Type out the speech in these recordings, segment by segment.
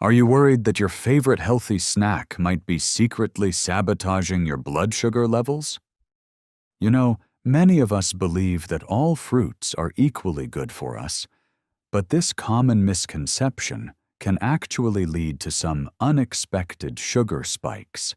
Are you worried that your favorite healthy snack might be secretly sabotaging your blood sugar levels? You know, many of us believe that all fruits are equally good for us, but this common misconception can actually lead to some unexpected sugar spikes,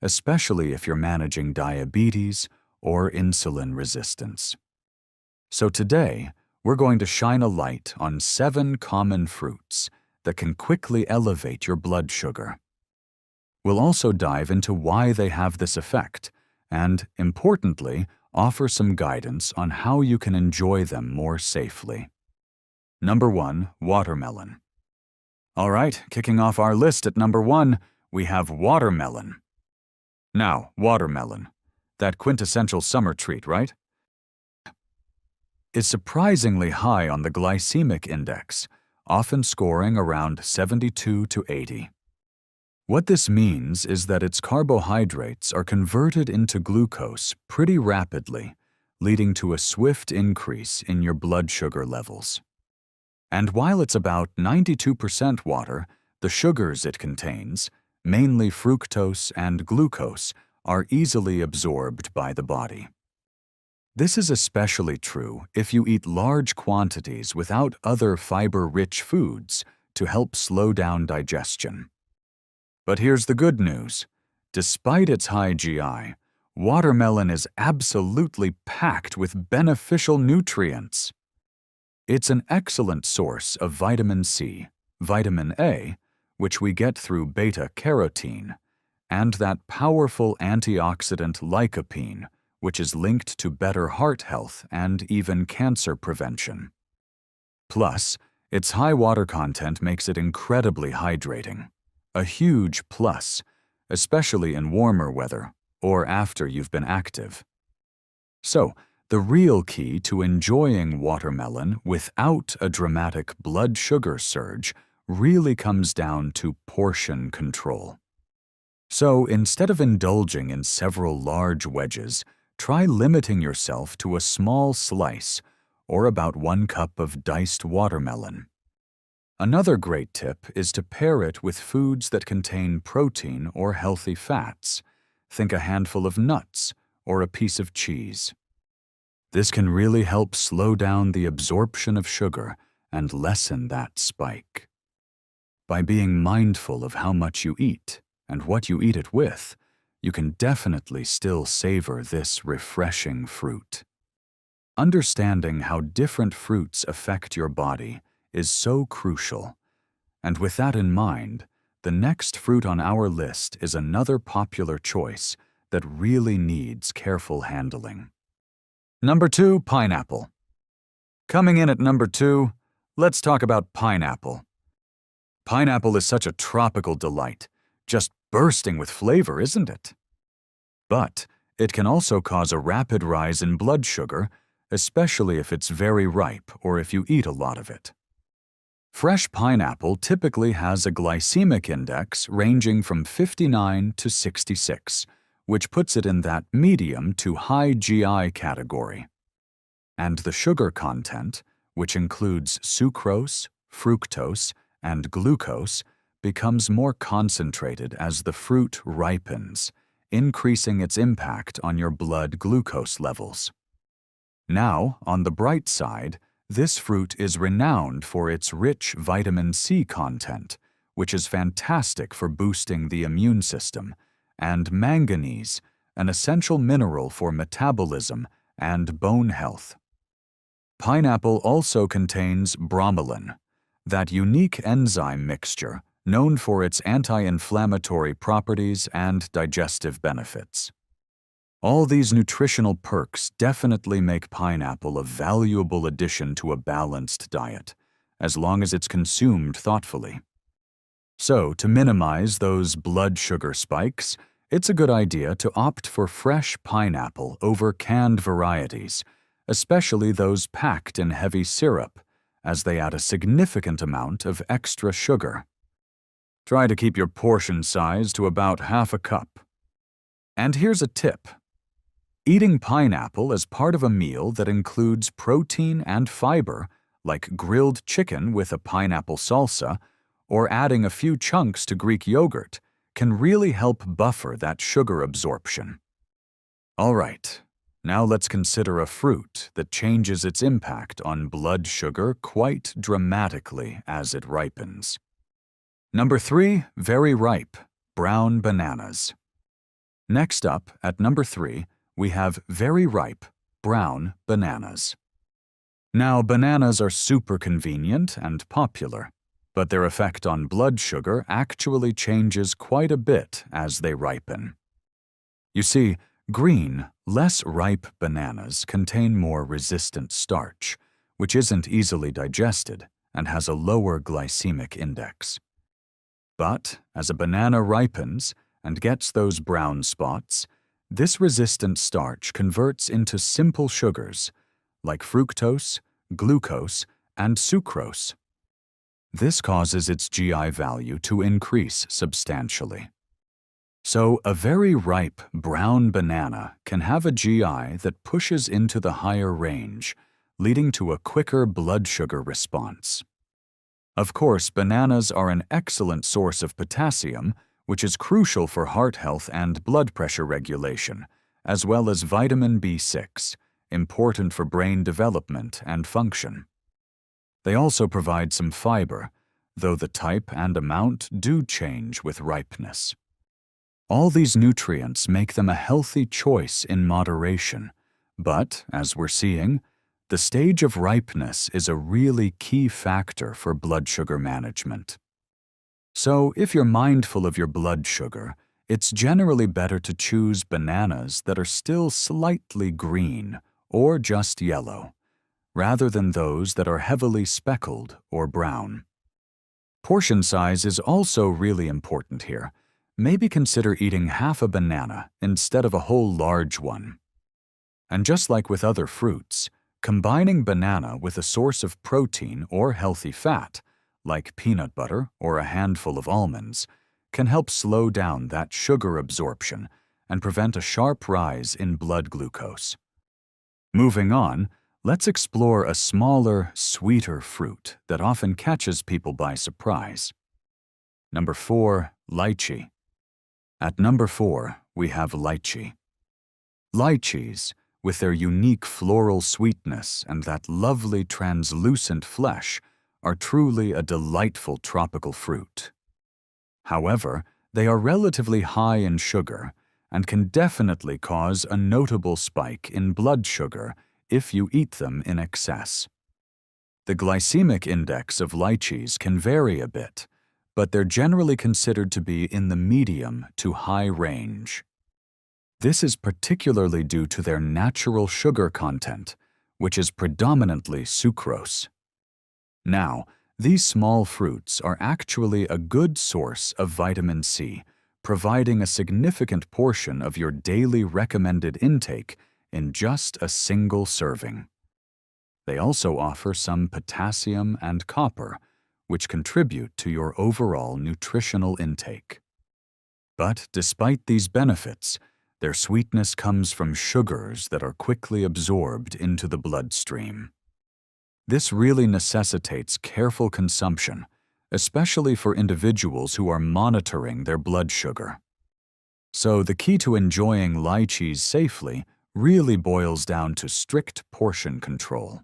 especially if you're managing diabetes or insulin resistance. So today, we're going to shine a light on 7 common fruits that can quickly elevate your blood sugar. We'll also dive into why they have this effect and, importantly, offer some guidance on how you can enjoy them more safely. Number 1, watermelon. All right, kicking off our list at number 1, we have watermelon. Now, watermelon, that quintessential summer treat, right? Is surprisingly high on the glycemic index, often scoring around 72 to 80. What this means is that its carbohydrates are converted into glucose pretty rapidly, leading to a swift increase in your blood sugar levels. And while it's about 92% water, the sugars it contains, mainly fructose and glucose, are easily absorbed by the body. This is especially true if you eat large quantities without other fiber-rich foods to help slow down digestion. But here's the good news. Despite its high GI, watermelon is absolutely packed with beneficial nutrients. It's an excellent source of vitamin C, vitamin A, which we get through beta-carotene, and that powerful antioxidant lycopene, which is linked to better heart health and even cancer prevention. Plus, its high water content makes it incredibly hydrating, a huge plus, especially in warmer weather or after you've been active. So, the real key to enjoying watermelon without a dramatic blood sugar surge really comes down to portion control. So, instead of indulging in several large wedges, try limiting yourself to a small slice, or about 1 cup of diced watermelon. Another great tip is to pair it with foods that contain protein or healthy fats. Think a handful of nuts or a piece of cheese. This can really help slow down the absorption of sugar and lessen that spike. By being mindful of how much you eat and what you eat it with, you can definitely still savor this refreshing fruit. Understanding how different fruits affect your body is so crucial. And with that in mind, the next fruit on our list is another popular choice that really needs careful handling. Number 2, pineapple. Coming in at number 2, let's talk about pineapple. Pineapple is such a tropical delight, just bursting with flavor, isn't it? But it can also cause a rapid rise in blood sugar, especially if it's very ripe or if you eat a lot of it. Fresh pineapple typically has a glycemic index ranging from 59 to 66, which puts it in that medium to high GI category. And the sugar content, which includes sucrose, fructose, and glucose, becomes more concentrated as the fruit ripens, increasing its impact on your blood glucose levels. Now, on the bright side, this fruit is renowned for its rich vitamin C content, which is fantastic for boosting the immune system, and manganese, an essential mineral for metabolism and bone health. Pineapple also contains bromelain, that unique enzyme mixture known for its anti-inflammatory properties and digestive benefits. All these nutritional perks definitely make pineapple a valuable addition to a balanced diet, as long as it's consumed thoughtfully. So, to minimize those blood sugar spikes, it's a good idea to opt for fresh pineapple over canned varieties, especially those packed in heavy syrup, as they add a significant amount of extra sugar. Try to keep your portion size to about half a cup. And here's a tip. Eating pineapple as part of a meal that includes protein and fiber, like grilled chicken with a pineapple salsa, or adding a few chunks to Greek yogurt can really help buffer that sugar absorption. All right, now let's consider a fruit that changes its impact on blood sugar quite dramatically as it ripens. Number 3, very ripe, brown bananas. Next up, at number 3, we have very ripe, brown bananas. Now, bananas are super convenient and popular, but their effect on blood sugar actually changes quite a bit as they ripen. You see, green, less ripe bananas contain more resistant starch, which isn't easily digested and has a lower glycemic index. But as a banana ripens and gets those brown spots, this resistant starch converts into simple sugars like fructose, glucose, and sucrose. This causes its GI value to increase substantially. So a very ripe brown banana can have a GI that pushes into the higher range, leading to a quicker blood sugar response. Of course, bananas are an excellent source of potassium, which is crucial for heart health and blood pressure regulation, as well as vitamin B6, important for brain development and function. They also provide some fiber, though the type and amount do change with ripeness. All these nutrients make them a healthy choice in moderation, but, as we're seeing, the stage of ripeness is a really key factor for blood sugar management. So, if you're mindful of your blood sugar, it's generally better to choose bananas that are still slightly green or just yellow, rather than those that are heavily speckled or brown. Portion size is also really important here. Maybe consider eating half a banana instead of a whole large one. And just like with other fruits, combining banana with a source of protein or healthy fat, like peanut butter or a handful of almonds, can help slow down that sugar absorption and prevent a sharp rise in blood glucose. Moving on, let's explore a smaller, sweeter fruit that often catches people by surprise. Number 4, lychee. At number 4, we have lychee. Lychees, with their unique floral sweetness and that lovely translucent flesh, are truly a delightful tropical fruit. However, they are relatively high in sugar and can definitely cause a notable spike in blood sugar if you eat them in excess. The glycemic index of lychees can vary a bit, but they're generally considered to be in the medium to high range. This is particularly due to their natural sugar content, which is predominantly sucrose. Now, these small fruits are actually a good source of vitamin C, providing a significant portion of your daily recommended intake in just a single serving. They also offer some potassium and copper, which contribute to your overall nutritional intake. But despite these benefits, their sweetness comes from sugars that are quickly absorbed into the bloodstream. This really necessitates careful consumption, especially for individuals who are monitoring their blood sugar. So the key to enjoying lychees safely really boils down to strict portion control.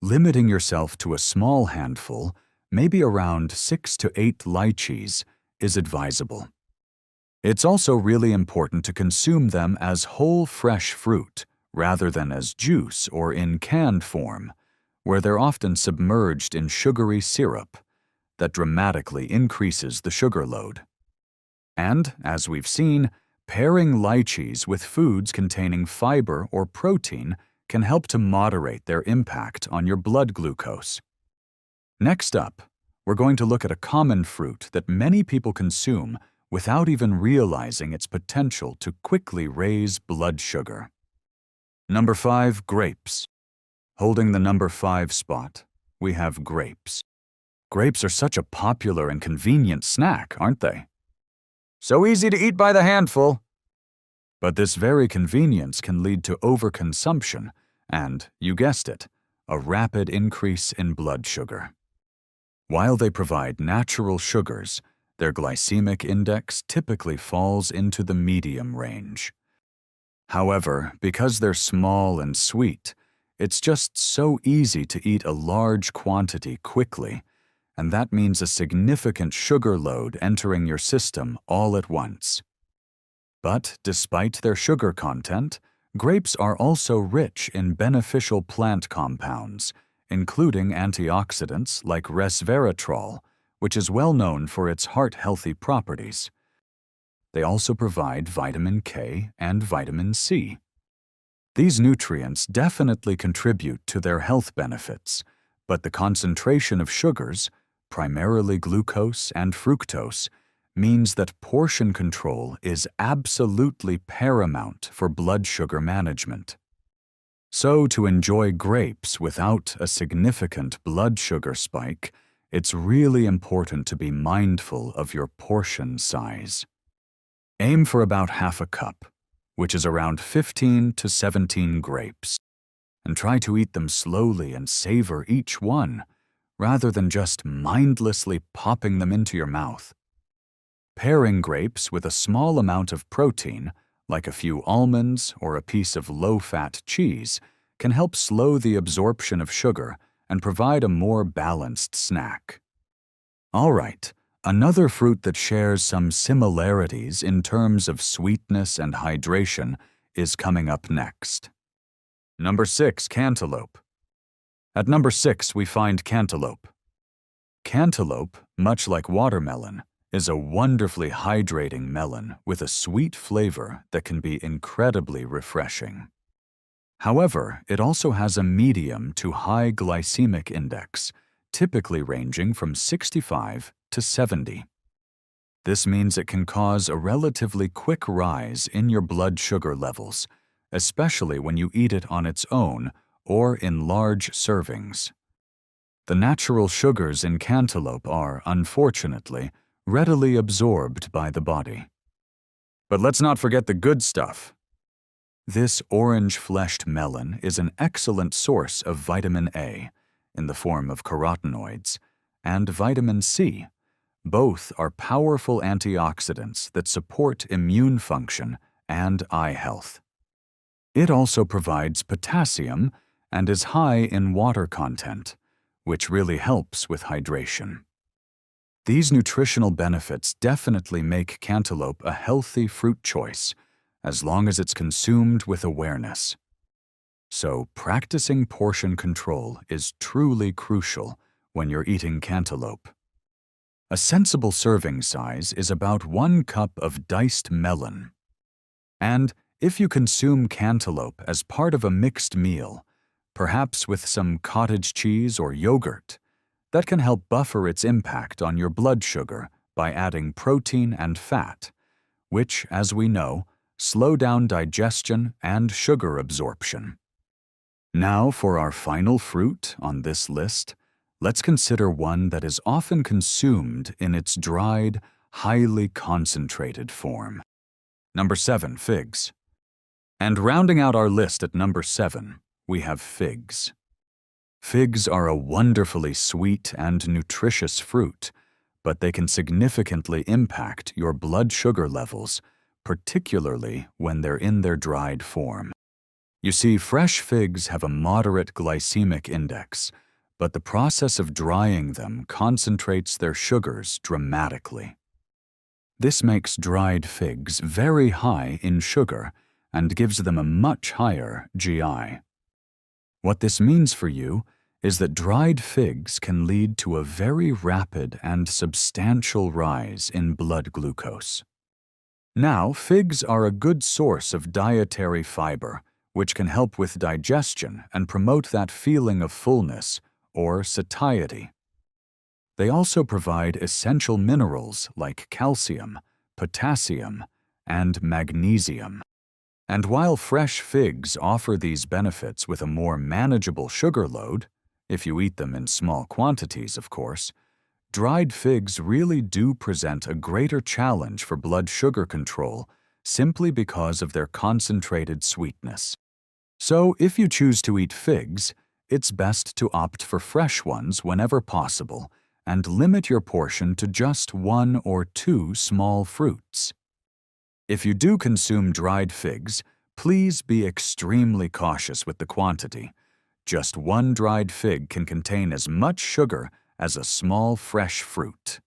Limiting yourself to a small handful, maybe around 6 to 8 lychees, is advisable. It's also really important to consume them as whole fresh fruit rather than as juice or in canned form, where they're often submerged in sugary syrup that dramatically increases the sugar load. And, as we've seen, pairing lychees with foods containing fiber or protein can help to moderate their impact on your blood glucose. Next up, we're going to look at a common fruit that many people consume without even realizing its potential to quickly raise blood sugar. Number 5, grapes. Holding the number 5 spot, we have grapes. Grapes are such a popular and convenient snack, aren't they? So easy to eat by the handful. But this very convenience can lead to overconsumption and, you guessed it, a rapid increase in blood sugar. While they provide natural sugars, their glycemic index typically falls into the medium range. However, because they're small and sweet, it's just so easy to eat a large quantity quickly, and that means a significant sugar load entering your system all at once. But despite their sugar content, grapes are also rich in beneficial plant compounds, including antioxidants like resveratrol, which is well known for its heart-healthy properties. They also provide vitamin K and vitamin C. These nutrients definitely contribute to their health benefits, but the concentration of sugars, primarily glucose and fructose, means that portion control is absolutely paramount for blood sugar management. So, to enjoy grapes without a significant blood sugar spike, it's really important to be mindful of your portion size. Aim for about half a cup, which is around 15 to 17 grapes, and try to eat them slowly and savor each one, rather than just mindlessly popping them into your mouth. Pairing grapes with a small amount of protein, like a few almonds or a piece of low-fat cheese, can help slow the absorption of sugar and provide a more balanced snack. All right, another fruit that shares some similarities in terms of sweetness and hydration is coming up next. Number 6, cantaloupe. At number 6, we find cantaloupe. Cantaloupe, much like watermelon, is a wonderfully hydrating melon with a sweet flavor that can be incredibly refreshing. However, it also has a medium to high glycemic index, typically ranging from 65 to 70. This means it can cause a relatively quick rise in your blood sugar levels, especially when you eat it on its own or in large servings. The natural sugars in cantaloupe are, unfortunately, readily absorbed by the body. But let's not forget the good stuff. This orange-fleshed melon is an excellent source of vitamin A, in the form of carotenoids, and vitamin C. Both are powerful antioxidants that support immune function and eye health. It also provides potassium and is high in water content, which really helps with hydration. These nutritional benefits definitely make cantaloupe a healthy fruit choice, as long as it's consumed with awareness. So, practicing portion control is truly crucial when you're eating cantaloupe. A sensible serving size is about 1 cup of diced melon. And if you consume cantaloupe as part of a mixed meal, perhaps with some cottage cheese or yogurt, that can help buffer its impact on your blood sugar by adding protein and fat, which, as we know, slow down digestion and sugar absorption. Now for our final fruit on this list, let's consider one that is often consumed in its dried, highly concentrated form. Number 7, figs. And rounding out our list at number 7, we have figs. Figs are a wonderfully sweet and nutritious fruit, but they can significantly impact your blood sugar levels, particularly when they're in their dried form. You see, fresh figs have a moderate glycemic index, but the process of drying them concentrates their sugars dramatically. This makes dried figs very high in sugar and gives them a much higher GI. What this means for you is that dried figs can lead to a very rapid and substantial rise in blood glucose. Now, figs are a good source of dietary fiber, which can help with digestion and promote that feeling of fullness, or satiety. They also provide essential minerals like calcium, potassium, and magnesium. And while fresh figs offer these benefits with a more manageable sugar load, if you eat them in small quantities, of course, dried figs really do present a greater challenge for blood sugar control simply because of their concentrated sweetness. So, if you choose to eat figs, it's best to opt for fresh ones whenever possible and limit your portion to just 1 or 2 small fruits. If you do consume dried figs, please be extremely cautious with the quantity. Just 1 dried fig can contain as much sugar as a small fresh fruit.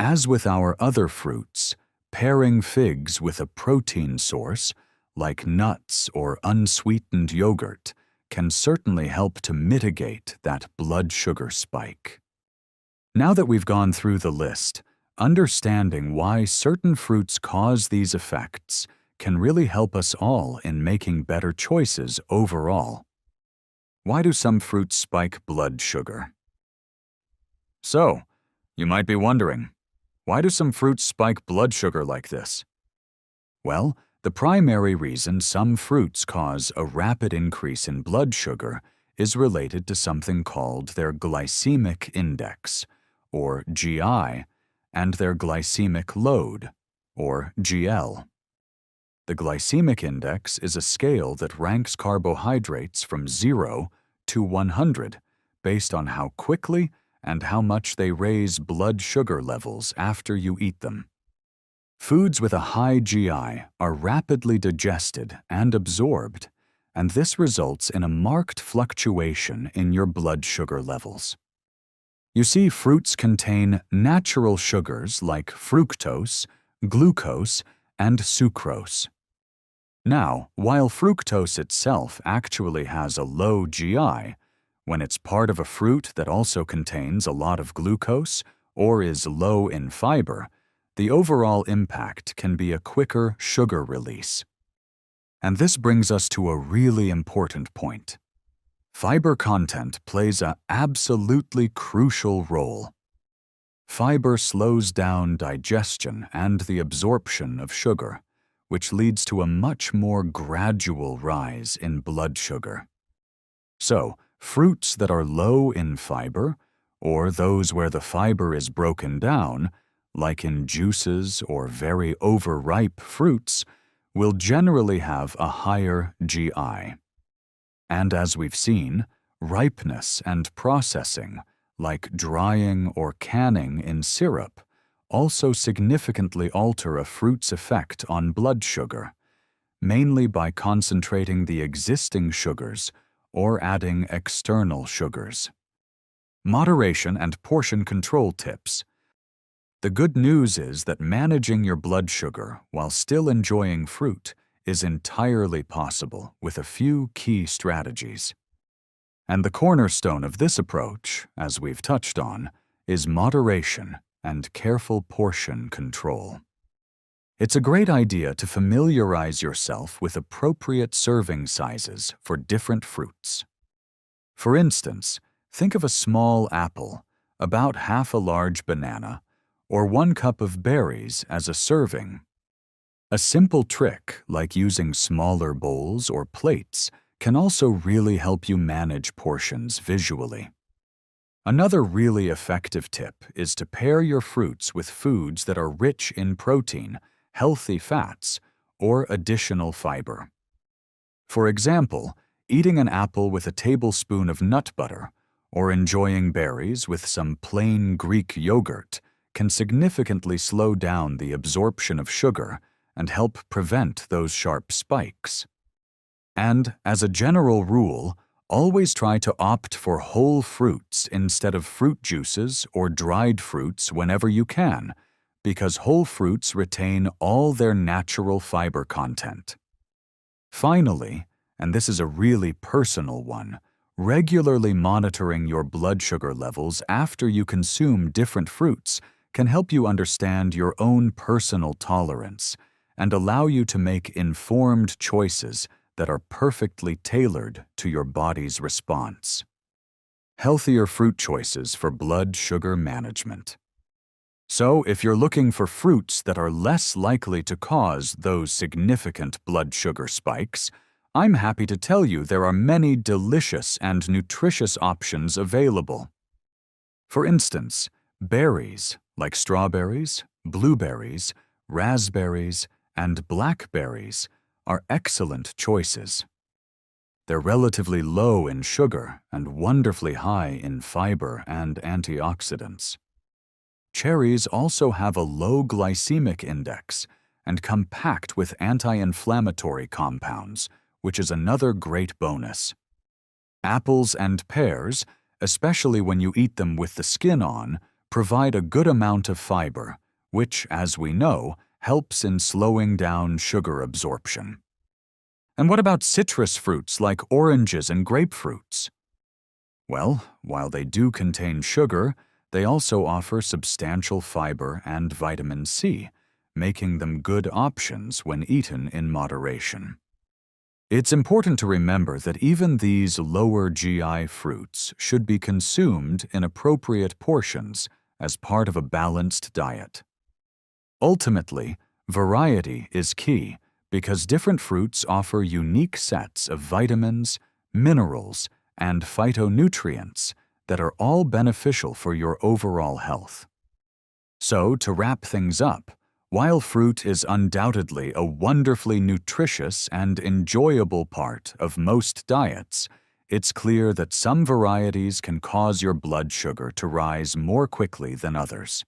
As with our other fruits, pairing figs with a protein source, like nuts or unsweetened yogurt, can certainly help to mitigate that blood sugar spike. Now that we've gone through the list, understanding why certain fruits cause these effects can really help us all in making better choices overall. Why do some fruits spike blood sugar? So, you might be wondering, why do some fruits spike blood sugar like this? Well, the primary reason some fruits cause a rapid increase in blood sugar is related to something called their glycemic index, or GI, and their glycemic load, or GL. The glycemic index is a scale that ranks carbohydrates from 0 to 100 based on how quickly and how much they raise blood sugar levels after you eat them. Foods with a high GI are rapidly digested and absorbed, and this results in a marked fluctuation in your blood sugar levels. You see, fruits contain natural sugars like fructose, glucose, and sucrose. Now, while fructose itself actually has a low GI, when it's part of a fruit that also contains a lot of glucose or is low in fiber, the overall impact can be a quicker sugar release. And this brings us to a really important point. Fiber content plays an absolutely crucial role. Fiber slows down digestion and the absorption of sugar, which leads to a much more gradual rise in blood sugar. So, fruits that are low in fiber, or those where the fiber is broken down, like in juices or very overripe fruits, will generally have a higher GI. And as we've seen, ripeness and processing, like drying or canning in syrup, also significantly alter a fruit's effect on blood sugar, mainly by concentrating the existing sugars or adding external sugars. Moderation and portion control tips. The good news is that managing your blood sugar while still enjoying fruit is entirely possible with a few key strategies. And the cornerstone of this approach, as we've touched on, is moderation and careful portion control. It's a great idea to familiarize yourself with appropriate serving sizes for different fruits. For instance, think of a small apple, about half a large banana, or 1 cup of berries as a serving. A simple trick, like using smaller bowls or plates, can also really help you manage portions visually. Another really effective tip is to pair your fruits with foods that are rich in protein, healthy fats, or additional fiber. For example, eating an apple with a tablespoon of nut butter, or enjoying berries with some plain Greek yogurt, can significantly slow down the absorption of sugar and help prevent those sharp spikes. And, as a general rule, always try to opt for whole fruits instead of fruit juices or dried fruits whenever you can, because whole fruits retain all their natural fiber content. Finally, and this is a really personal one, regularly monitoring your blood sugar levels after you consume different fruits can help you understand your own personal tolerance and allow you to make informed choices that are perfectly tailored to your body's response. Healthier fruit choices for blood sugar management. So, if you're looking for fruits that are less likely to cause those significant blood sugar spikes, I'm happy to tell you there are many delicious and nutritious options available. For instance, berries like strawberries, blueberries, raspberries, and blackberries are excellent choices. They're relatively low in sugar and wonderfully high in fiber and antioxidants. Cherries also have a low glycemic index and come packed with anti-inflammatory compounds, which is another great bonus. Apples and pears, especially when you eat them with the skin on, provide a good amount of fiber, which, as we know, helps in slowing down sugar absorption. And what about citrus fruits like oranges and grapefruits? Well, while they do contain sugar, they also offer substantial fiber and vitamin C, making them good options when eaten in moderation. It's important to remember that even these lower GI fruits should be consumed in appropriate portions as part of a balanced diet. Ultimately, variety is key because different fruits offer unique sets of vitamins, minerals, and phytonutrients that are all beneficial for your overall health. So, to wrap things up, while fruit is undoubtedly a wonderfully nutritious and enjoyable part of most diets, it's clear that some varieties can cause your blood sugar to rise more quickly than others.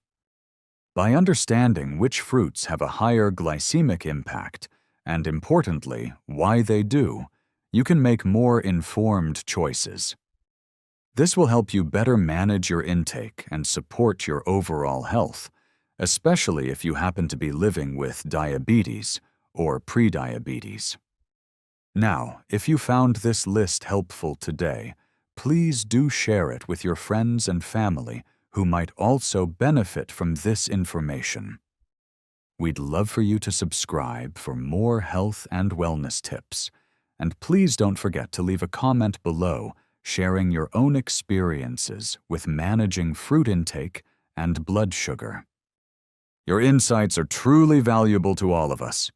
By understanding which fruits have a higher glycemic impact, and importantly, why they do, you can make more informed choices. This will help you better manage your intake and support your overall health, especially if you happen to be living with diabetes or prediabetes. Now, if you found this list helpful today, please do share it with your friends and family who might also benefit from this information. We'd love for you to subscribe for more health and wellness tips, and please don't forget to leave a comment below sharing your own experiences with managing fruit intake and blood sugar. Your insights are truly valuable to all of us.